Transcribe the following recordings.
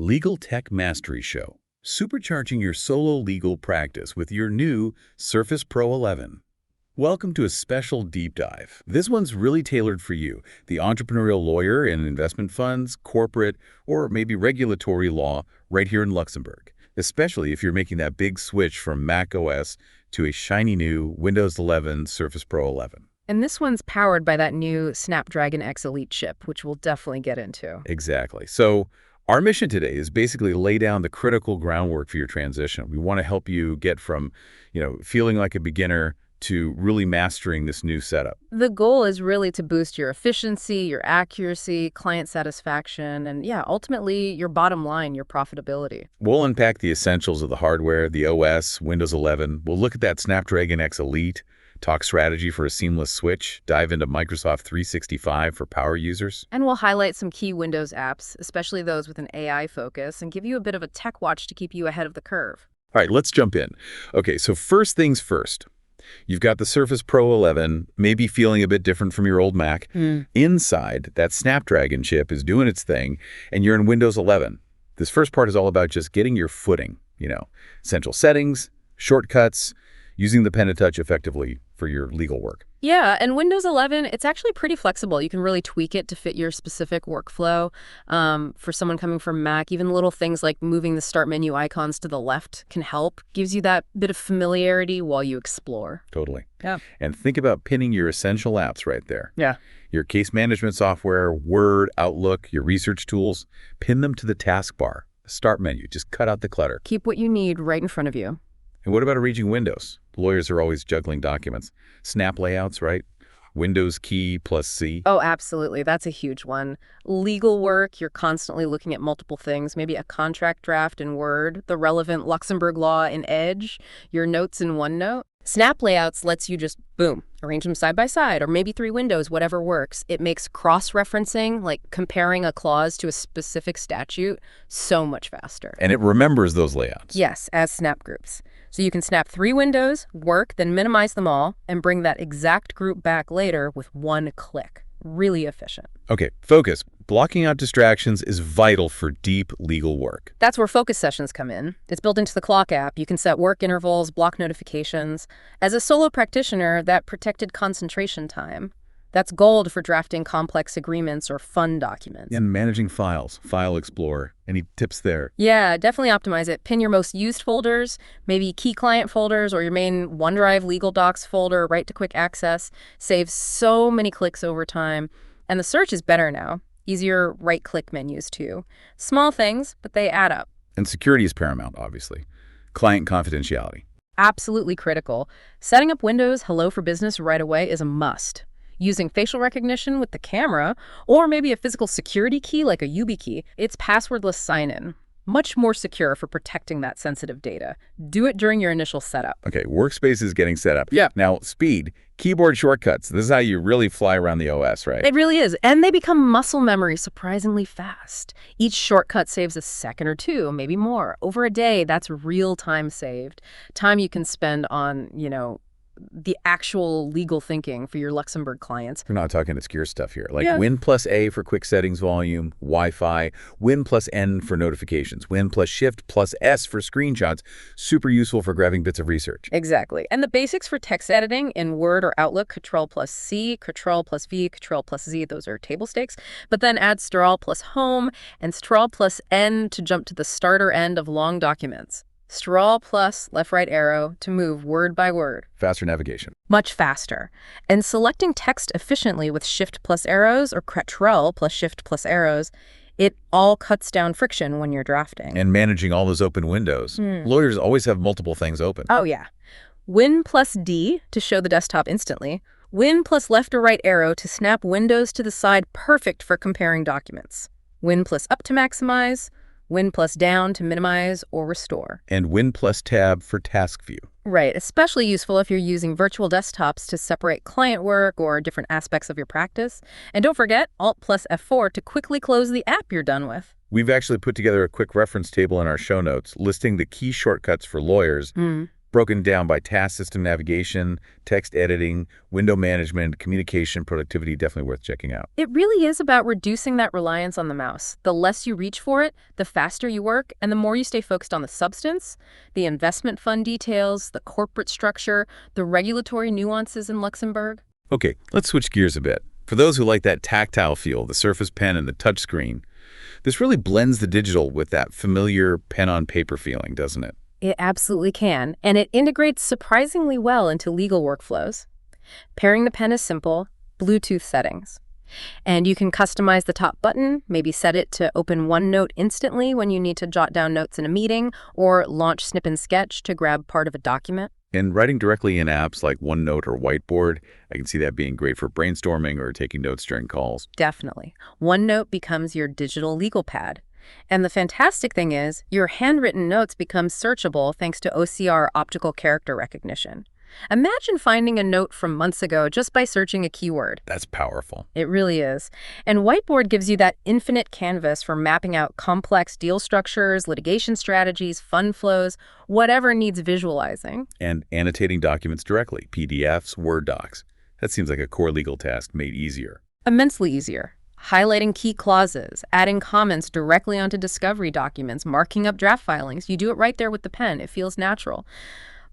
Legal Tech Mastery Show, supercharging your solo legal practice with your new Surface Pro 11. Welcome to a special deep dive. This one's really tailored for you, the entrepreneurial lawyer in investment funds, corporate, or maybe regulatory law right here in Luxembourg, especially if you're making that big switch from Mac OS to a shiny new Windows 11 Surface Pro 11. And this one's powered by that new Snapdragon X Elite chip, which we'll definitely get into. Exactly. So our mission today is basically lay down the critical groundwork for your transition. We want to help you get from, feeling like a beginner to really mastering this new setup. The goal is really to boost your efficiency, your accuracy, client satisfaction, and ultimately your bottom line, your profitability. We'll unpack the essentials of the hardware, the OS, Windows 11. We'll look at that Snapdragon X Elite, talk strategy for a seamless switch, dive into Microsoft 365 for power users. And we'll highlight some key Windows apps, especially those with an AI focus, and give you a bit of a tech watch to keep you ahead of the curve. All right, let's jump in. Okay, so first things first. You've got the Surface Pro 11, maybe feeling a bit different from your old Mac. Inside, that Snapdragon chip is doing its thing, and you're in Windows 11. This first part is all about just getting your footing, essential settings, shortcuts, using the pen and touch effectively for your legal work. Yeah, and Windows 11, it's actually pretty flexible. You can really tweak it to fit your specific workflow. For someone coming from Mac, even little things like moving the start menu icons to the left can help. Gives you that bit of familiarity while you explore. Totally. Yeah. And think about pinning your essential apps right there. Yeah. Your case management software, Word, Outlook, your research tools, pin them to the taskbar, the start menu. Just cut out the clutter. Keep what you need right in front of you. And what about arranging windows? Lawyers are always juggling documents. Snap layouts, right? Windows key plus C. Oh, absolutely. That's a huge one. Legal work, you're constantly looking at multiple things, maybe a contract draft in Word, the relevant Luxembourg law in Edge, your notes in OneNote. Snap layouts lets you just, boom, arrange them side by side, or maybe three windows, whatever works. It makes cross-referencing, like comparing a clause to a specific statute, so much faster. And it remembers those layouts. Yes, as snap groups. So you can snap three windows, work, then minimize them all, and bring that exact group back later with one click. Really efficient. Okay, focus. Blocking out distractions is vital for deep legal work. That's where focus sessions come in. It's built into the Clock app. You can set work intervals, block notifications. As a solo practitioner, that protected concentration time. That's gold for drafting complex agreements or fun documents. And managing files, File Explorer. Any tips there? Yeah, definitely optimize it. Pin your most used folders, maybe key client folders or your main OneDrive legal docs folder right to quick access. Saves so many clicks over time. And the search is better now. Easier right-click menus, too. Small things, but they add up. And security is paramount, obviously. Client confidentiality. Absolutely critical. Setting up Windows Hello for Business right away is a must. Using facial recognition with the camera, or maybe a physical security key like a YubiKey, it's passwordless sign-in. Much more secure for protecting that sensitive data. Do it during your initial setup. Okay, workspace is getting set up. Yeah. Now, speed, keyboard shortcuts. This is how you really fly around the OS, right? It really is. And they become muscle memory surprisingly fast. Each shortcut saves a second or two, maybe more. Over a day, that's real time saved. Time you can spend on, the actual legal thinking for your Luxembourg clients. We're not talking obscure stuff here. Like Win plus A for quick settings volume, Wi-Fi, Win plus N for notifications, Win plus Shift plus S for screenshots. Super useful for grabbing bits of research. Exactly. And the basics for text editing in Word or Outlook, Ctrl plus C, Ctrl plus V, Ctrl plus Z, those are table stakes. But then add Ctrl plus Home and Ctrl plus N to jump to the start or end of long documents. Ctrl plus left-right arrow to move word by word. Faster navigation. Much faster. And selecting text efficiently with Shift plus arrows or Ctrl plus Shift plus arrows, it all cuts down friction when you're drafting. And managing all those open windows. Lawyers always have multiple things open. Oh, yeah. Win plus D to show the desktop instantly. Win plus left or right arrow to snap windows to the side, perfect for comparing documents. Win plus up to maximize. Win plus down to minimize or restore. And Win plus tab for task view. Right, especially useful if you're using virtual desktops to separate client work or different aspects of your practice. And don't forget Alt plus F4 to quickly close the app you're done with. We've actually put together a quick reference table in our show notes listing the key shortcuts for lawyers. broken down by task system navigation, text editing, window management, communication, productivity, definitely worth checking out. It really is about reducing that reliance on the mouse. The less you reach for it, the faster you work, and the more you stay focused on the substance, the investment fund details, the corporate structure, the regulatory nuances in Luxembourg. Okay, let's switch gears a bit. For those who like that tactile feel, the Surface Pen and the touchscreen, this really blends the digital with that familiar pen-on-paper feeling, doesn't it? It absolutely can, and it integrates surprisingly well into legal workflows. Pairing the pen is simple, Bluetooth settings. And you can customize the top button, maybe set it to open OneNote instantly when you need to jot down notes in a meeting, or launch Snip and Sketch to grab part of a document. And writing directly in apps like OneNote or Whiteboard, I can see that being great for brainstorming or taking notes during calls. Definitely. OneNote becomes your digital legal pad. And the fantastic thing is, your handwritten notes become searchable thanks to OCR optical character recognition. Imagine finding a note from months ago just by searching a keyword. That's powerful. It really is. And Whiteboard gives you that infinite canvas for mapping out complex deal structures, litigation strategies, fund flows, whatever needs visualizing. And annotating documents directly, PDFs, Word docs. That seems like a core legal task made easier. Immensely easier. Highlighting key clauses, adding comments directly onto discovery documents, marking up draft filings. You do it right there with the pen. It feels natural.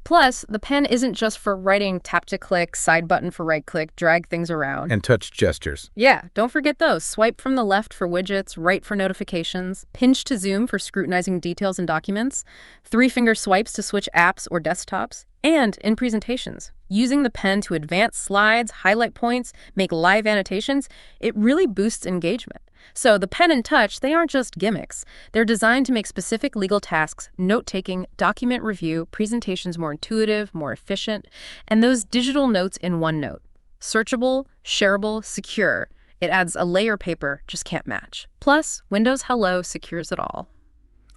Plus, the pen isn't just for writing tap to click, side button for right click, drag things around. And touch gestures. Yeah, don't forget those. Swipe from the left for widgets, right for notifications, pinch to zoom for scrutinizing details in documents, 3-finger swipes to switch apps or desktops, and in presentations. Using the pen to advance slides, highlight points, make live annotations, it really boosts engagement. So the pen and touch, they aren't just gimmicks. They're designed to make specific legal tasks, note-taking, document review, presentations more intuitive, more efficient, and those digital notes in OneNote. Searchable, shareable, secure. It adds a layer paper just can't match. Plus, Windows Hello secures it all.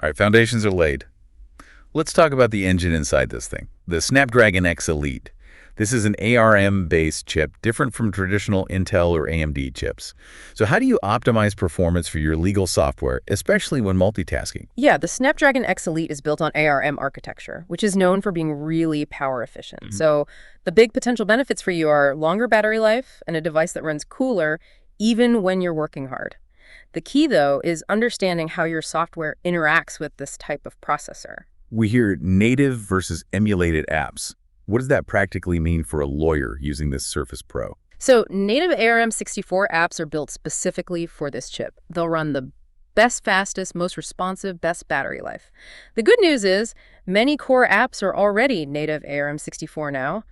All right, foundations are laid. Let's talk about the engine inside this thing, the Snapdragon X Elite. This is an ARM-based chip, different from traditional Intel or AMD chips. So how do you optimize performance for your legal software, especially when multitasking? Yeah, the Snapdragon X Elite is built on ARM architecture, which is known for being really power efficient. So the big potential benefits for you are longer battery life and a device that runs cooler even when you're working hard. The key, though, is understanding how your software interacts with this type of processor. We hear native versus emulated apps. What does that practically mean for a lawyer using this Surface Pro? So native ARM64 apps are built specifically for this chip. They'll run the best, fastest, most responsive, best battery life. The good news is many core apps are already native ARM64 now.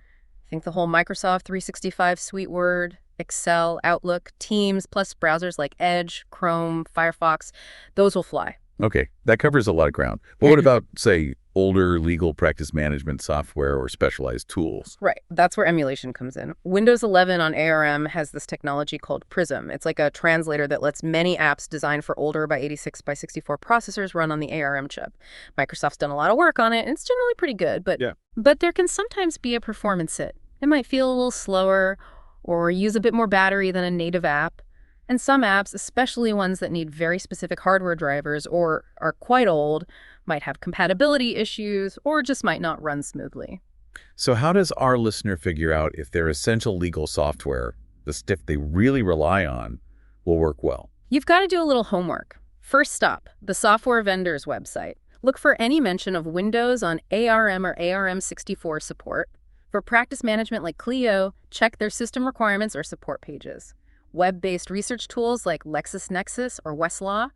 Think the whole Microsoft 365 suite, Word, Excel, Outlook, Teams, plus browsers like Edge, Chrome, Firefox. Those will fly. Okay, that covers a lot of ground. But what about, say, older legal practice management software or specialized tools? Right. That's where emulation comes in. Windows 11 on ARM has this technology called Prism. It's like a translator that lets many apps designed for older by 86 by 64 processors run on the ARM chip. Microsoft's done a lot of work on it, and it's generally pretty good, but there can sometimes be a performance hit. It might feel a little slower or use a bit more battery than a native app. And some apps, especially ones that need very specific hardware drivers or are quite old, might have compatibility issues or just might not run smoothly. So how does our listener figure out if their essential legal software, the stuff they really rely on, will work well? You've got to do a little homework. First stop, the software vendor's website. Look for any mention of Windows on ARM or ARM64 support. For practice management like Clio, check their system requirements or support pages. Web-based research tools like LexisNexis or Westlaw,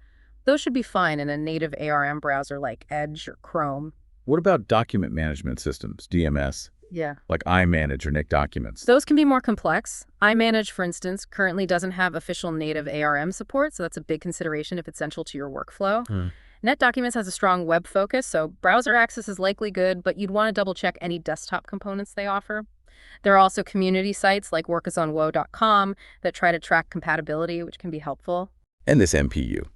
those should be fine in a native ARM browser like Edge or Chrome. What about document management systems, DMS? Yeah. Like iManage or Nick Documents? Those can be more complex. iManage, for instance, currently doesn't have official native ARM support, so that's a big consideration if it's central to your workflow. NetDocuments has a strong web focus, so browser access is likely good, but you'd want to double-check any desktop components they offer. There are also community sites like workisonwoe.com that try to track compatibility, which can be helpful. And this MPU.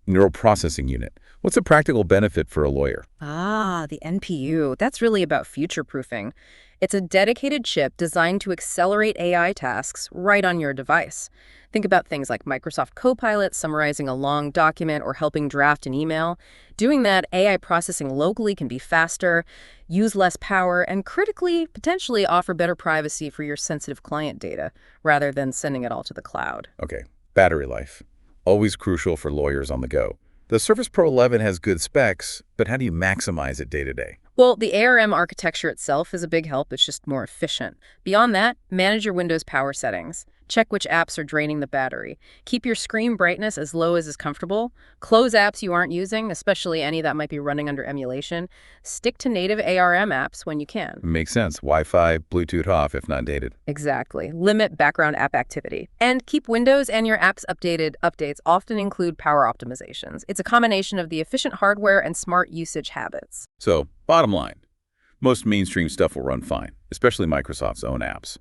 Neural processing unit. What's a practical benefit for a lawyer? Ah, the NPU. That's really about future-proofing. It's a dedicated chip designed to accelerate AI tasks right on your device. Think about things like Microsoft Copilot summarizing a long document or helping draft an email. Doing that, AI processing locally can be faster, use less power, and critically, potentially offer better privacy for your sensitive client data, rather than sending it all to the cloud. Okay, battery life. Always crucial for lawyers on the go. The Surface Pro 11 has good specs, but how do you maximize it day to day? Well, the ARM architecture itself is a big help. It's just more efficient. Beyond that, manage your Windows power settings. Check which apps are draining the battery. Keep your screen brightness as low as is comfortable. Close apps you aren't using, especially any that might be running under emulation. Stick to native ARM apps when you can. Makes sense. Wi-Fi, Bluetooth off if not dated. Exactly. Limit background app activity. And keep Windows and your apps updated. Updates often include power optimizations. It's a combination of the efficient hardware and smart usage habits. So, bottom line, most mainstream stuff will run fine, especially Microsoft's own apps.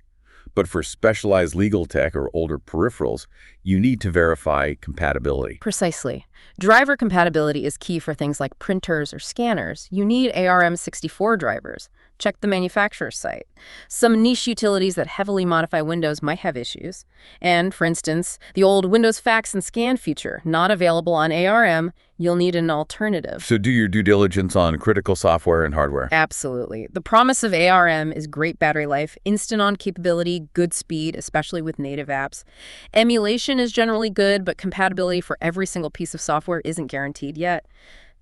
But for specialized legal tech or older peripherals, you need to verify compatibility. Precisely. Driver compatibility is key for things like printers or scanners. You need ARM64 drivers. Check the manufacturer's site. Some niche utilities that heavily modify Windows might have issues. And, for instance, the old Windows Fax and Scan feature, not available on ARM, you'll need an alternative. So do your due diligence on critical software and hardware. Absolutely. The promise of ARM is great battery life, instant-on capability, good speed, especially with native apps. Emulation is generally good, but compatibility for every single piece of software isn't guaranteed yet.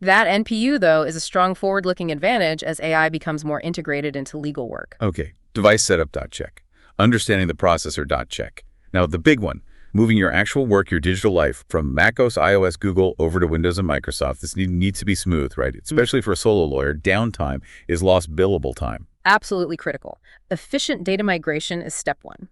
That NPU, though, is a strong forward-looking advantage as AI becomes more integrated into legal work. Okay, device setup.check. Understanding the processor.check. Now, the big one, moving your actual work, your digital life, from macOS, iOS, Google, over to Windows and Microsoft. This needs to be smooth, right? Especially for a solo lawyer, downtime is lost billable time. Absolutely critical. Efficient data migration is step one.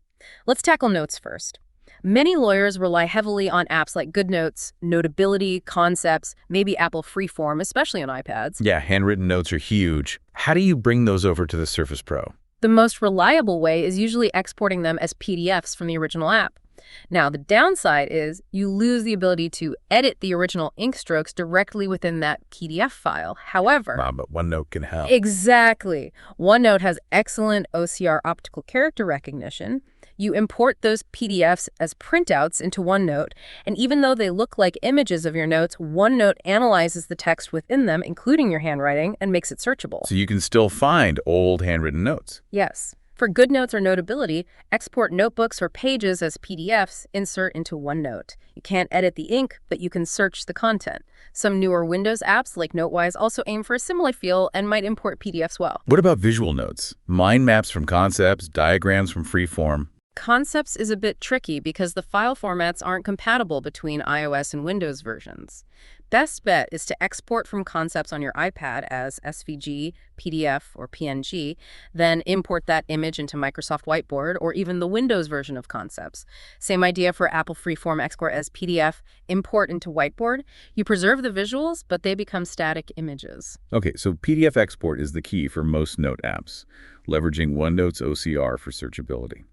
Let's tackle notes first. Many lawyers rely heavily on apps like GoodNotes, Notability, Concepts, maybe Apple Freeform, especially on iPads. Yeah, handwritten notes are huge. How do you bring those over to the Surface Pro? The most reliable way is usually exporting them as PDFs from the original app. Now, the downside is you lose the ability to edit the original ink strokes directly within that PDF file. However, But OneNote can help. Exactly. OneNote has excellent OCR optical character recognition. You import those PDFs as printouts into OneNote, and even though they look like images of your notes, OneNote analyzes the text within them, including your handwriting, and makes it searchable. So you can still find old handwritten notes. Yes. For GoodNotes or Notability, export notebooks or pages as PDFs, insert into OneNote. You can't edit the ink, but you can search the content. Some newer Windows apps like NoteWise also aim for a similar feel and might import PDFs well. What about visual notes? Mind maps from Concepts, diagrams from Freeform. Concepts is a bit tricky because the file formats aren't compatible between iOS and Windows versions. Best bet is to export from Concepts on your iPad as SVG, PDF, or PNG, then import that image into Microsoft Whiteboard or even the Windows version of Concepts. Same idea for Apple Freeform export as PDF, import into Whiteboard. You preserve the visuals, but they become static images. Okay, so PDF export is the key for most note apps, leveraging OneNote's OCR for searchability.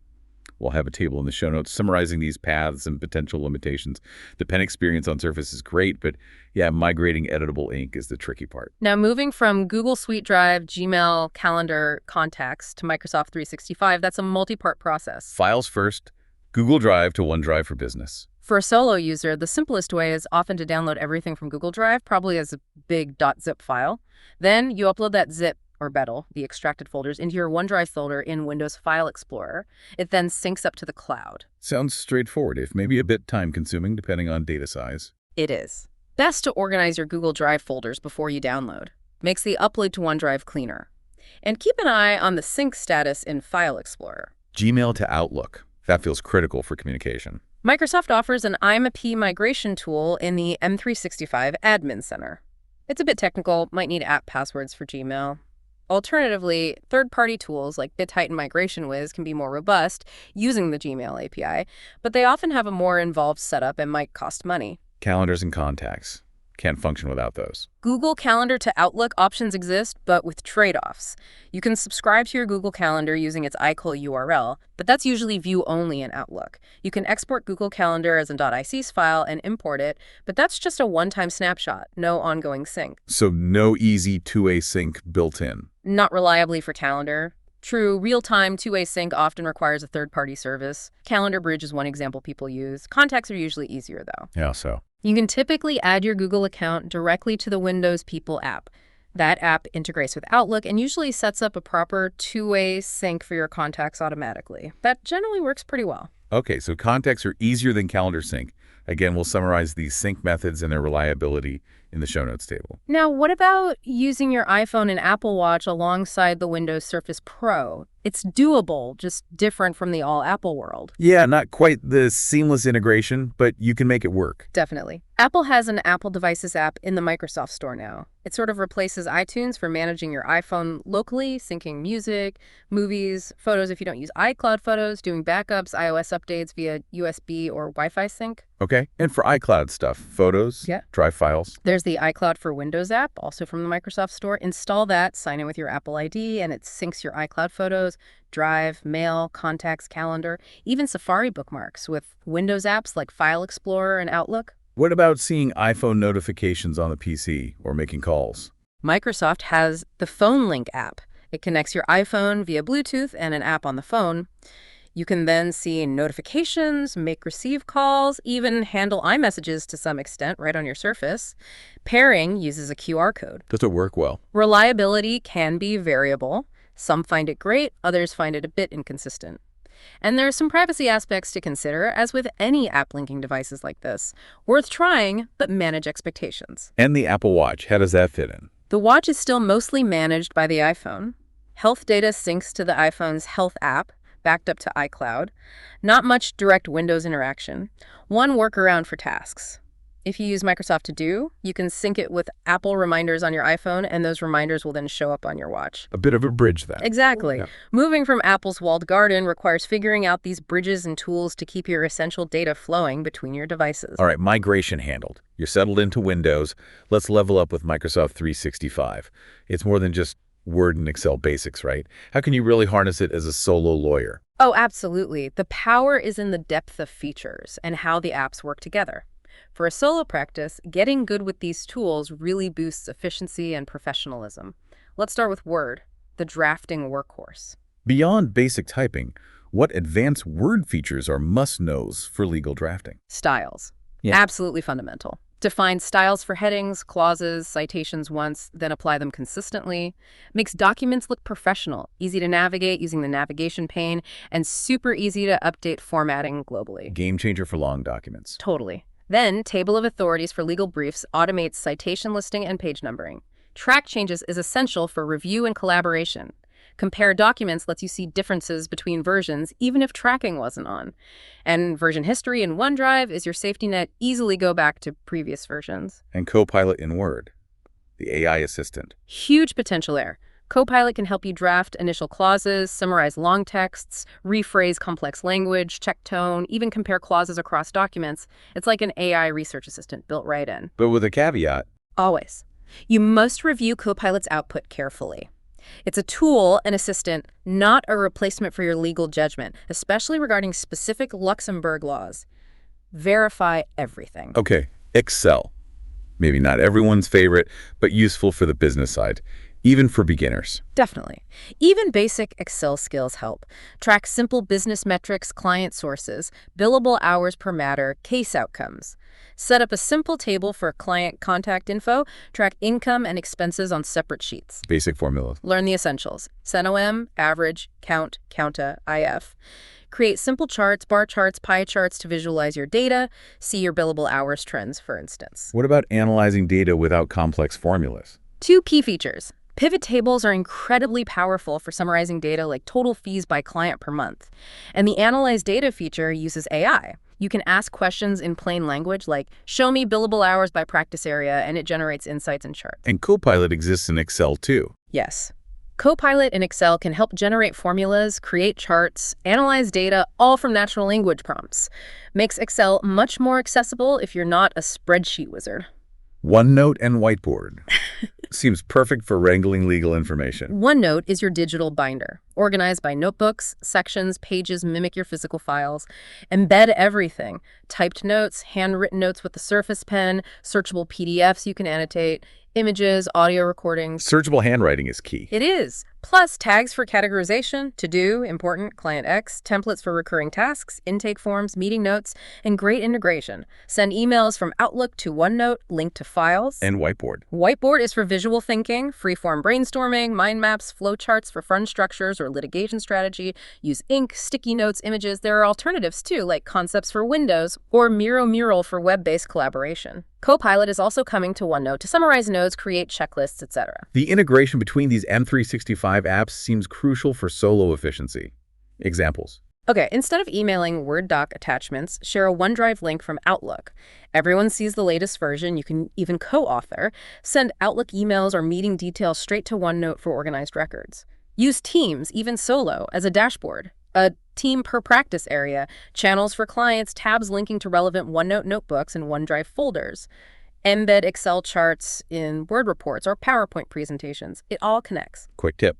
We'll have a table in the show notes summarizing these paths and potential limitations. The pen experience on Surface is great, but yeah, migrating editable ink is the tricky part. Now, moving from Google Suite Drive, Gmail, Calendar, Contacts to Microsoft 365, that's a multi-part process. Files first, Google Drive to OneDrive for Business. For a solo user, the simplest way is often to download everything from Google Drive, probably as a big .zip file. Then you upload that zip or BETL, the extracted folders, into your OneDrive folder in Windows File Explorer. It then syncs up to the cloud. Sounds straightforward, if maybe a bit time-consuming depending on data size. It is. Best to organize your Google Drive folders before you download. Makes the upload to OneDrive cleaner. And keep an eye on the sync status in File Explorer. Gmail to Outlook. That feels critical for communication. Microsoft offers an IMAP migration tool in the M365 Admin Center. It's a bit technical, might need app passwords for Gmail. Alternatively, third-party tools like BitHeight and MigrationWiz can be more robust using the Gmail API, but they often have a more involved setup and might cost money. Calendars and contacts. Can't function without those. Google Calendar to Outlook options exist, but with trade-offs. You can subscribe to your Google Calendar using its iCal URL, but that's usually view-only in Outlook. You can export Google Calendar as an .ics file and import it, but that's just a one-time snapshot, no ongoing sync. So no easy two-way sync built in. Not reliably for Calendar. True, real-time two-way sync often requires a third-party service. Calendar Bridge is one example people use. Contacts are usually easier, though. Yeah, so. You can typically add your Google account directly to the Windows People app. That app integrates with Outlook and usually sets up a proper two-way sync for your contacts automatically. That generally works pretty well. Okay, so contacts are easier than calendar sync. Again, we'll summarize these sync methods and their reliability in the show notes table. Now, what about using your iPhone and Apple Watch alongside the Windows Surface Pro? It's doable, just different from the all-Apple world. Yeah, not quite the seamless integration, but you can make it work. Definitely. Apple has an Apple Devices app in the Microsoft Store now. It sort of replaces iTunes for managing your iPhone locally, syncing music, movies, photos if you don't use iCloud Photos, doing backups, iOS updates via USB or Wi-Fi sync. Okay, and for iCloud stuff, photos, Drive files. There's the iCloud for Windows app, also from the Microsoft Store. Install that, sign in with your Apple ID, and it syncs your iCloud photos, Drive, Mail, Contacts, Calendar, even Safari bookmarks with Windows apps like File Explorer and Outlook. What about seeing iPhone notifications on the PC or making calls? Microsoft has the Phone Link app. It connects your iPhone via Bluetooth and an app on the phone. You can then see notifications, receive calls, even handle iMessages to some extent right on your Surface. Pairing uses a QR code. Does it work well? Reliability can be variable. Some find it great, others find it a bit inconsistent. And there are some privacy aspects to consider, as with any app linking devices like this. Worth trying, but manage expectations. And the Apple Watch, how does that fit in? The watch is still mostly managed by the iPhone. Health data syncs to the iPhone's Health app, backed up to iCloud. Not much direct Windows interaction. One workaround for tasks. If you use Microsoft To Do, you can sync it with Apple reminders on your iPhone, and those reminders will then show up on your watch. A bit of a bridge then. Exactly. Yeah. Moving from Apple's walled garden requires figuring out these bridges and tools to keep your essential data flowing between your devices. All right, migration handled. You're settled into Windows. Let's level up with Microsoft 365. It's more than just Word and Excel basics, right? How can you really harness it as a solo lawyer? Oh, absolutely. The power is in the depth of features and how the apps work together. For a solo practice, getting good with these tools really boosts efficiency and professionalism. Let's start with Word, the drafting workhorse. Beyond basic typing, what advanced Word features are must-knows for legal drafting? Styles. Yeah. Absolutely fundamental. Define styles for headings, clauses, citations once, then apply them consistently. Makes documents look professional, easy to navigate using the navigation pane, and super easy to update formatting globally. Game changer for long documents. Totally. Then, Table of Authorities for legal briefs automates citation listing and page numbering. Track changes is essential for review and collaboration. Compare documents lets you see differences between versions, even if tracking wasn't on. And version history in OneDrive is your safety net. Easily go back to previous versions. And Copilot in Word, the AI assistant. Huge potential there. Copilot can help you draft initial clauses, summarize long texts, rephrase complex language, check tone, even compare clauses across documents. It's like an AI research assistant built right in. But with a caveat. Always. You must review Copilot's output carefully. It's a tool, an assistant, not a replacement for your legal judgment, especially regarding specific Luxembourg laws. Verify everything. Okay, Excel. Maybe not everyone's favorite, but useful for the business side, even for beginners. Definitely. Even basic Excel skills help. Track simple business metrics, client sources, billable hours per matter, case outcomes. Set up a simple table for client contact info, track income and expenses on separate sheets. Basic formulas. Learn the essentials. CENOM, average, count, counta, IF. Create simple charts, bar charts, pie charts to visualize your data. See your billable hours trends, for instance. What about analyzing data without complex formulas? 2 key features. Pivot tables are incredibly powerful for summarizing data like total fees by client per month. And the Analyze Data feature uses AI. You can ask questions in plain language like, show me billable hours by practice area, and it generates insights and charts. And Copilot exists in Excel too. Yes. Copilot in Excel can help generate formulas, create charts, analyze data, all from natural language prompts. Makes Excel much more accessible if you're not a spreadsheet wizard. OneNote and Whiteboard. Seems perfect for wrangling legal information. OneNote is your digital binder, organized by notebooks, sections, pages, mimic your physical files. Embed everything. Typed notes, handwritten notes with the Surface Pen, searchable PDFs you can annotate, images, audio recordings. Searchable handwriting is key. It is. Plus tags for categorization, to-do, important, client X, templates for recurring tasks, intake forms, meeting notes, and great integration. Send emails from Outlook to OneNote, link to files. And Whiteboard. Whiteboard is for visual thinking, freeform brainstorming, mind maps, flowcharts for fund structures or litigation strategy. Use ink, sticky notes, images. There are alternatives too, like Concepts for Windows or Miro Mural for web-based collaboration. Copilot is also coming to OneNote to summarize notes, create checklists, etc. The integration between these M365 apps seems crucial for solo efficiency. Examples. Okay, instead of emailing Word doc attachments, share a OneDrive link from Outlook. Everyone sees the latest version. You can even co-author. Send Outlook emails or meeting details straight to OneNote for organized records. Use Teams, even solo, as a dashboard. A team per practice area, channels for clients, tabs linking to relevant OneNote notebooks and OneDrive folders. Embed Excel charts in Word reports or PowerPoint presentations. It all connects. Quick tip.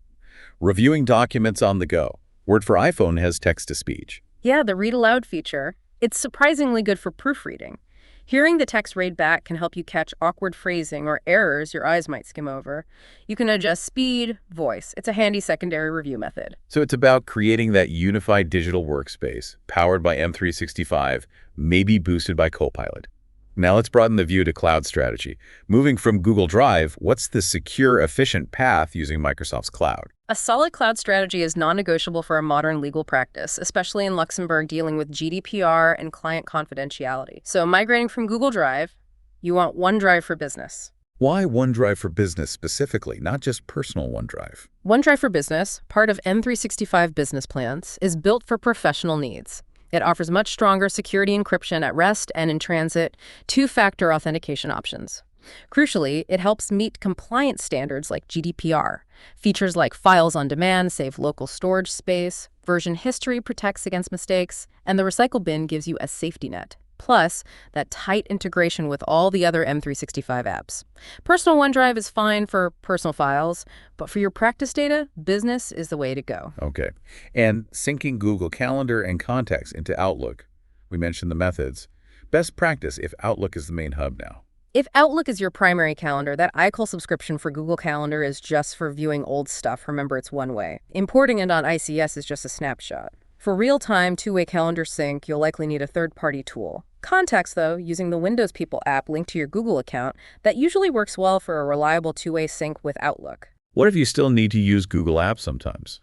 Reviewing documents on the go. Word for iPhone has text-to-speech. Yeah, the read aloud feature. It's surprisingly good for proofreading. Hearing the text read back can help you catch awkward phrasing or errors your eyes might skim over. You can adjust speed, voice. It's a handy secondary review method. So it's about creating that unified digital workspace, powered by M365, maybe boosted by Copilot. Now let's broaden the view to cloud strategy. Moving from Google Drive, what's the secure, efficient path using Microsoft's cloud? A solid cloud strategy is non-negotiable for a modern legal practice, especially in Luxembourg dealing with GDPR and client confidentiality. So migrating from Google Drive, you want OneDrive for Business. Why OneDrive for Business specifically, not just personal OneDrive? OneDrive for Business, part of M365 business plans, is built for professional needs. It offers much stronger security encryption at rest and in transit, two-factor authentication options. Crucially, it helps meet compliance standards like GDPR. Features like files on demand save local storage space, version history protects against mistakes, and the recycle bin gives you a safety net. Plus, that tight integration with all the other M365 apps. Personal OneDrive is fine for personal files, but for your practice data, business is the way to go. Okay. And syncing Google Calendar and contacts into Outlook. We mentioned the methods. Best practice if Outlook is the main hub now. If Outlook is your primary calendar, that iCal subscription for Google Calendar is just for viewing old stuff. Remember, it's one way. Importing it on ICS is just a snapshot. For real-time, two-way calendar sync, you'll likely need a third-party tool. Contacts, though, using the Windows People app linked to your Google account, that usually works well for a reliable two-way sync with Outlook. What if you still need to use Google Apps sometimes?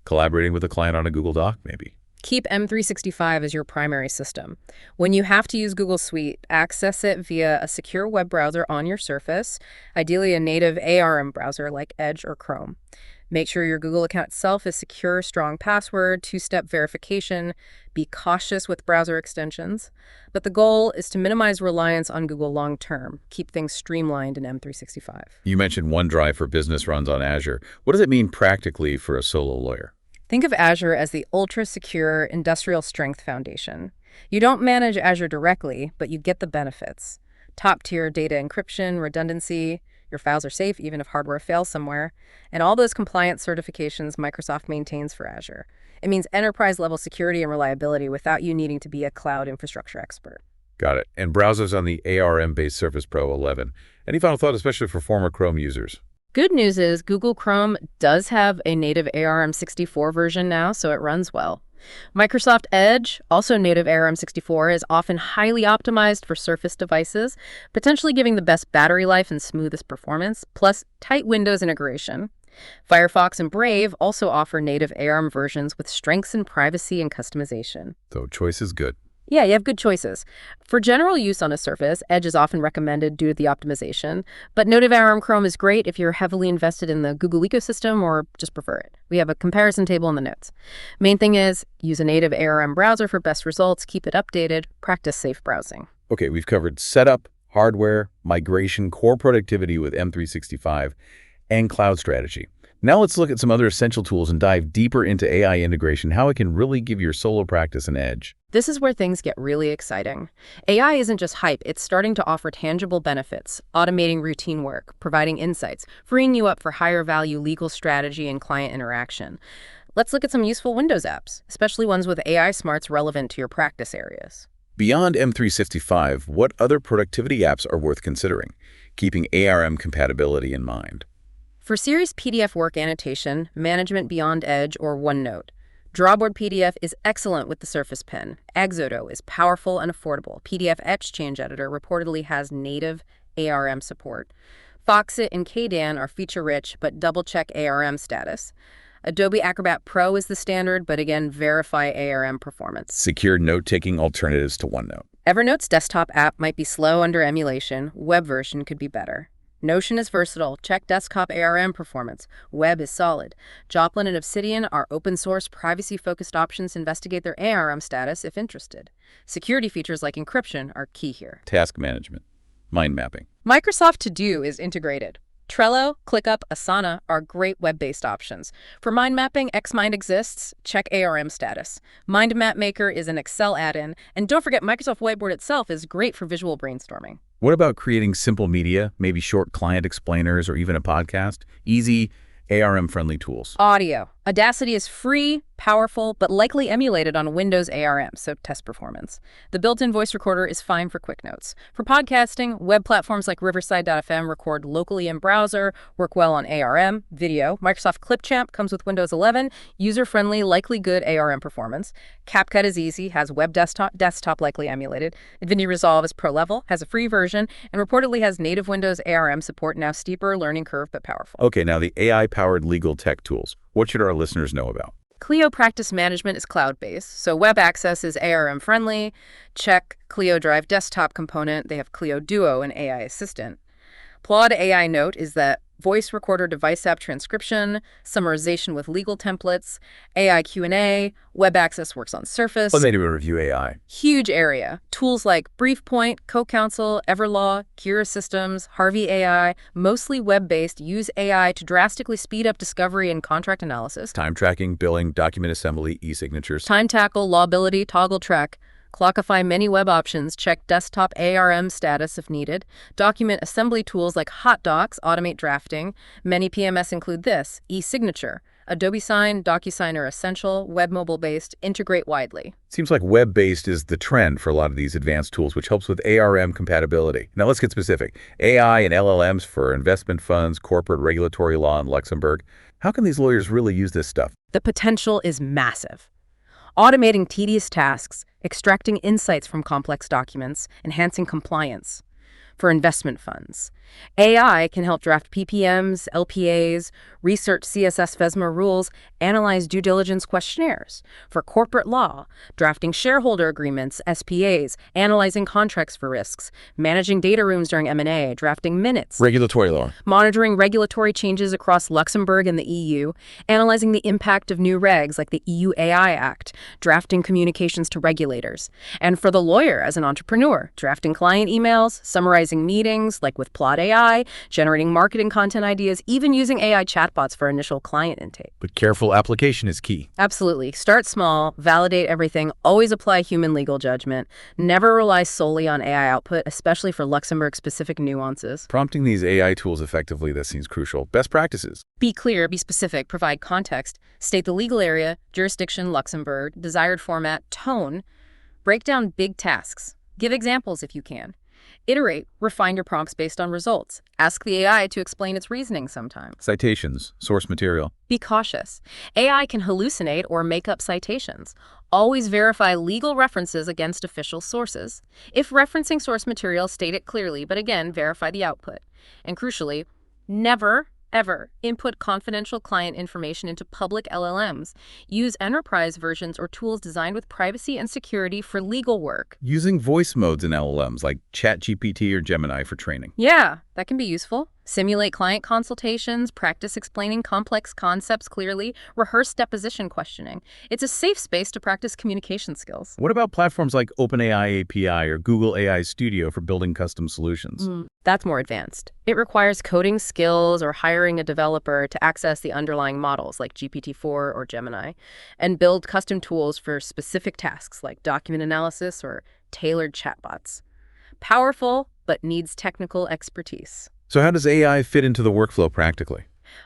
Collaborating with a client on a Google Doc, maybe. Keep M365 as your primary system. When you have to use Google Suite, access it via a secure web browser on your Surface, ideally a native ARM browser like Edge or Chrome. Make sure your Google account itself is secure, strong password, two-step verification. Be cautious with browser extensions. But the goal is to minimize reliance on Google long-term. Keep things streamlined in M365. You mentioned OneDrive for Business runs on Azure. What does it mean practically for a solo lawyer? Think of Azure as the ultra-secure industrial strength foundation. You don't manage Azure directly, but you get the benefits. Top-tier data encryption, redundancy. Your files are safe even if hardware fails somewhere, and all those compliance certifications Microsoft maintains for Azure. It means enterprise-level security and reliability without you needing to be a cloud infrastructure expert. Got it. And browsers on the ARM-based Surface Pro 11. Any final thought, especially for former Chrome users? Good news is Google Chrome does have a native ARM64 version now, so it runs well. Microsoft Edge, also native ARM64, is often highly optimized for Surface devices, potentially giving the best battery life and smoothest performance, plus tight Windows integration. Firefox and Brave also offer native ARM versions with strengths in privacy and customization. So choice is good. Yeah, you have good choices. For general use on a Surface, Edge is often recommended due to the optimization, but native ARM Chrome is great if you're heavily invested in the Google ecosystem or just prefer it. We have a comparison table in the notes. Main thing is, use a native ARM browser for best results, keep it updated, practice safe browsing. Okay, we've covered setup, hardware, migration, core productivity with M365, and cloud strategy. Now let's look at some other essential tools and dive deeper into AI integration, how it can really give your solo practice an edge. This is where things get really exciting. AI isn't just hype, it's starting to offer tangible benefits, automating routine work, providing insights, freeing you up for higher value legal strategy and client interaction. Let's look at some useful Windows apps, especially ones with AI smarts relevant to your practice areas. Beyond M365, what other productivity apps are worth considering, keeping ARM compatibility in mind? For serious PDF work annotation, management beyond Edge or OneNote. Drawboard PDF is excellent with the Surface Pen. Exodo is powerful and affordable. PDF Etch Change Editor reportedly has native ARM support. Foxit and Kdan are feature-rich, but double-check ARM status. Adobe Acrobat Pro is the standard, but again, verify ARM performance. Secure note-taking alternatives to OneNote. Evernote's desktop app might be slow under emulation. Web version could be better. Notion is versatile. Check desktop ARM performance. Web is solid. Joplin and Obsidian are open-source, privacy-focused options. Investigate their ARM status if interested. Security features like encryption are key here. Task management. Mind mapping. Microsoft To Do is integrated. Trello, ClickUp, Asana are great web-based options. For mind mapping, Xmind exists. Check ARM status. Mind Map Maker is an Excel add-in. And don't forget, Microsoft Whiteboard itself is great for visual brainstorming. What about creating simple media, maybe short client explainers or even a podcast? Easy, ARM-friendly tools. Audio. Audacity is free, powerful, but likely emulated on Windows ARM, so test performance. The built-in voice recorder is fine for quick notes. For podcasting, web platforms like Riverside.fm record locally in browser, work well on ARM. Video. Microsoft Clipchamp comes with Windows 11, user-friendly, likely good ARM performance. CapCut is easy, has web desktop likely emulated. DaVinci Resolve is pro-level, has a free version, and reportedly has native Windows ARM support, now steeper learning curve, but powerful. Okay, now the AI-powered legal tech tools. What should our listeners know about? Clio Practice Management is cloud-based, so web access is ARM-friendly. Check Clio Drive desktop component. They have Clio Duo, an AI assistant. Plaude AI Note is that voice recorder device app transcription, summarization with legal templates, AI Q&A, web access works on Surface. Well, they do a review AI. Huge area. Tools like BriefPoint, CoCounsel, Everlaw, Kira Systems, Harvey AI, mostly web-based, use AI to drastically speed up discovery and contract analysis. Time tracking, billing, document assembly, e-signatures. Time Tackle, Lawbility, Toggle Track. Clockify many web options, check desktop ARM status if needed. Document assembly tools like HotDocs automate drafting. Many PMS include this: e-signature. Adobe Sign, DocuSign are essential, web mobile-based, integrate widely. Seems like web-based is the trend for a lot of these advanced tools, which helps with ARM compatibility. Now let's get specific. AI and LLMs for investment funds, corporate regulatory law in Luxembourg. How can these lawyers really use this stuff? The potential is massive. Automating tedious tasks, extracting insights from complex documents, enhancing compliance. For investment funds, AI can help draft PPMs, LPAs, research CSS/FESMA rules, analyze due diligence questionnaires. For corporate law, drafting shareholder agreements, SPAs, analyzing contracts for risks, managing data rooms during M&A, drafting minutes. Regulatory law. Monitoring regulatory changes across Luxembourg and the EU, analyzing the impact of new regs like the EU AI Act, drafting communications to regulators. And for the lawyer as an entrepreneur, drafting client emails, summarizing meetings like with Plaude AI, generating marketing content ideas, even using AI chatbots for initial client intake. But careful application is key. Absolutely. Start small, validate everything, always apply human legal judgment, never rely solely on AI output, especially for Luxembourg-specific nuances. Prompting these AI tools effectively, that seems crucial. Best practices. Be clear, be specific, provide context, state the legal area, jurisdiction, Luxembourg, desired format, tone, break down big tasks. Give examples if you can. Iterate, refine your prompts based on results. Ask the AI to explain its reasoning sometimes. Citations, source material. Be cautious. AI can hallucinate or make up citations. Always verify legal references against official sources. If referencing source material, state it clearly, but again, verify the output. And crucially, never, ever input confidential client information into public LLMs. Use enterprise versions or tools designed with privacy and security for legal work. Using voice modes in LLMs like ChatGPT or Gemini for training. Yeah, that can be useful. Simulate client consultations, practice explaining complex concepts clearly, rehearse deposition questioning. It's a safe space to practice communication skills. What about platforms like OpenAI API or Google AI Studio for building custom solutions? That's more advanced. It requires coding skills or hiring a developer to access the underlying models like GPT-4 or Gemini and build custom tools for specific tasks like document analysis or tailored chatbots. Powerful, but needs technical expertise. So how does AI fit into the workflow practically?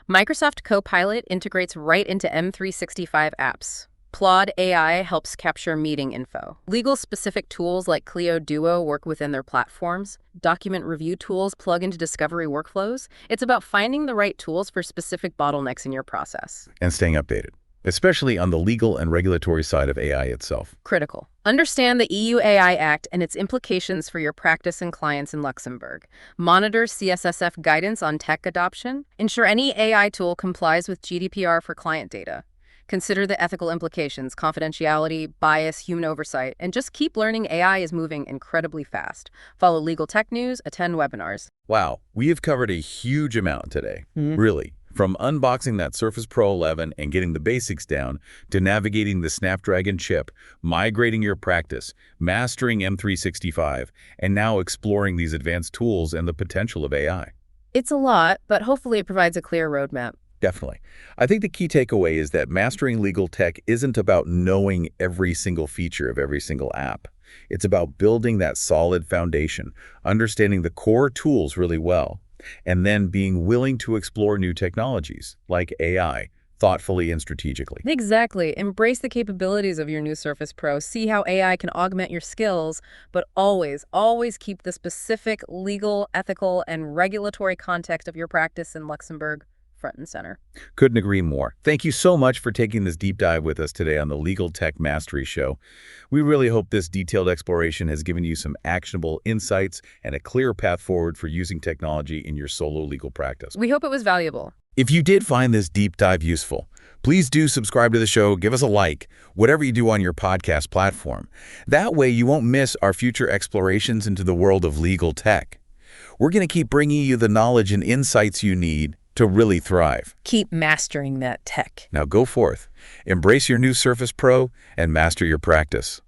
Microsoft Copilot integrates right into M365 apps. Claude AI helps capture meeting info. Legal-specific tools like Clio Duo work within their platforms. Document review tools plug into discovery workflows. It's about finding the right tools for specific bottlenecks in your process. And staying updated, especially on the legal and regulatory side of AI itself. Critical. Understand the EU AI Act and its implications for your practice and clients in Luxembourg. Monitor CSSF guidance on tech adoption. Ensure any AI tool complies with GDPR for client data. Consider the ethical implications, confidentiality, bias, human oversight, and just keep learning. AI is moving incredibly fast. Follow legal tech news, attend webinars. Wow, we have covered a huge amount today. Really. From unboxing that Surface Pro 11 and getting the basics down, to navigating the Snapdragon chip, migrating your practice, mastering M365, and now exploring these advanced tools and the potential of AI. It's a lot, but hopefully it provides a clear roadmap. Definitely. I think the key takeaway is that mastering legal tech isn't about knowing every single feature of every single app. It's about building that solid foundation, understanding the core tools really well, and then being willing to explore new technologies, like AI, thoughtfully and strategically. Exactly. Embrace the capabilities of your new Surface Pro. See how AI can augment your skills, but always, always keep the specific legal, ethical, and regulatory context of your practice in Luxembourg front and center. Couldn't agree more. Thank you so much for taking this deep dive with us today on the Legal Tech Mastery Show. We really hope this detailed exploration has given you some actionable insights and a clear path forward for using technology in your solo legal practice. We hope it was valuable. If you did find this deep dive useful, please do subscribe to the show, give us a like, whatever you do on your podcast platform. That way you won't miss our future explorations into the world of legal tech. We're going to keep bringing you the knowledge and insights you need to really thrive. Keep mastering that tech. Now go forth, embrace your new Surface Pro, and master your practice.